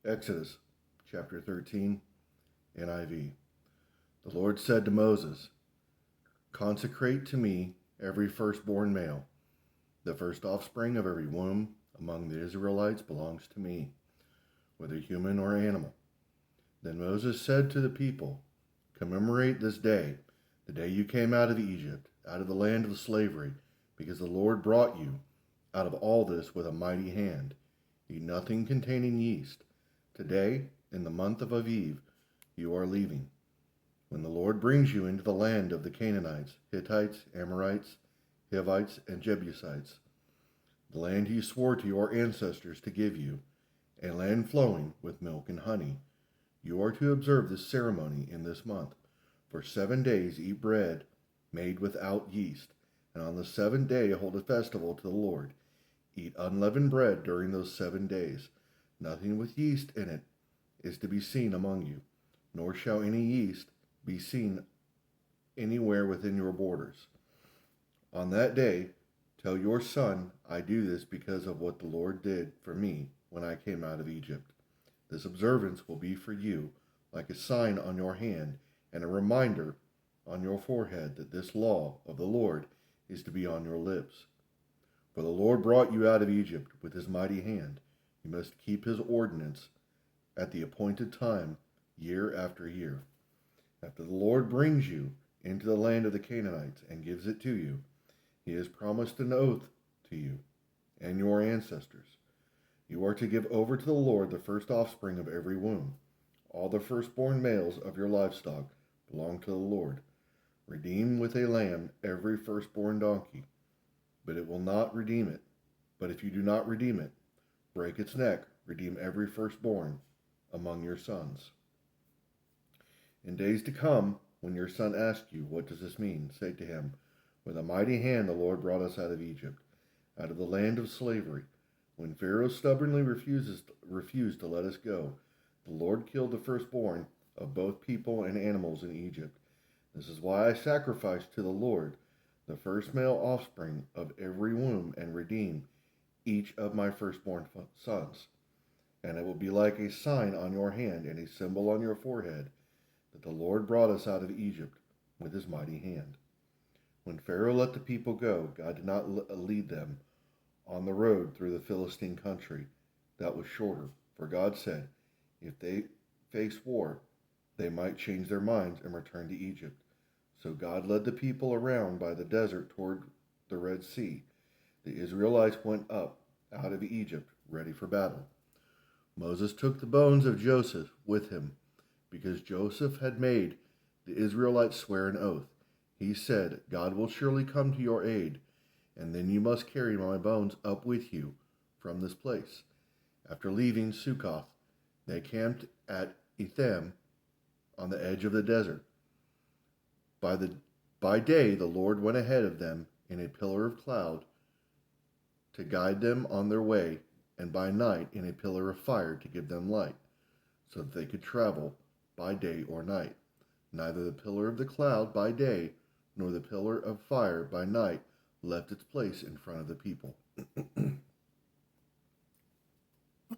Exodus chapter 13, NIV. The Lord said to Moses, "Consecrate to me every firstborn male. The first offspring of every womb among the Israelites belongs to me, whether human or animal." Then Moses said to the people, "Commemorate this day, the day you came out of Egypt, out of the land of slavery, because the Lord brought you out of all this with a mighty hand. Eat nothing containing yeast. Today, in the month of Aviv, you are leaving, when the Lord brings you into the land of the Canaanites, Hittites, Amorites, Hivites, and Jebusites, the land he swore to your ancestors to give you, a land flowing with milk and honey. You are to observe this ceremony in this month. For 7 days eat bread made without yeast, and on the seventh day hold a festival to the Lord. Eat unleavened bread during those 7 days. Nothing with yeast in it is to be seen among you, nor shall any yeast be seen anywhere within your borders. On that day, tell your son, I do this because of what the Lord did for me when I came out of Egypt. This observance will be for you like a sign on your hand and a reminder on your forehead that this law of the Lord is to be on your lips. For the Lord brought you out of Egypt with his mighty hand. You must keep his ordinance at the appointed time, year after year. After the Lord brings you into the land of the Canaanites and gives it to you, he has promised an oath to you and your ancestors. You are to give over to the Lord the first offspring of every womb. All the firstborn males of your livestock belong to the Lord. Redeem with a lamb every firstborn donkey, but it will not redeem it. But if you do not redeem it, break its neck, redeem every firstborn among your sons. In days to come, when your son asks you, what does this mean? Say to him, with a mighty hand the Lord brought us out of Egypt, out of the land of slavery. When Pharaoh stubbornly refused to let us go, the Lord killed the firstborn of both people and animals in Egypt. This is why I sacrifice to the Lord the first male offspring of every womb and redeem each of my firstborn sons. And it will be like a sign on your hand and a symbol on your forehead that the Lord brought us out of Egypt with his mighty hand." When Pharaoh let the people go, God did not lead them on the road through the Philistine country that was shorter. For God said, if they face war, they might change their minds and return to Egypt. So God led the people around by the desert toward the Red Sea. The Israelites went up out of Egypt, ready for battle. Moses took the bones of Joseph with him, because Joseph had made the Israelites swear an oath. He said, God will surely come to your aid, and then you must carry my bones up with you from this place. After leaving Succoth, they camped at Etham on the edge of the desert. By day, the Lord went ahead of them in a pillar of cloud to guide them on their way, and by night in a pillar of fire to give them light, so that they could travel by day or night. Neither the pillar of the cloud by day nor the pillar of fire by night left its place in front of the people.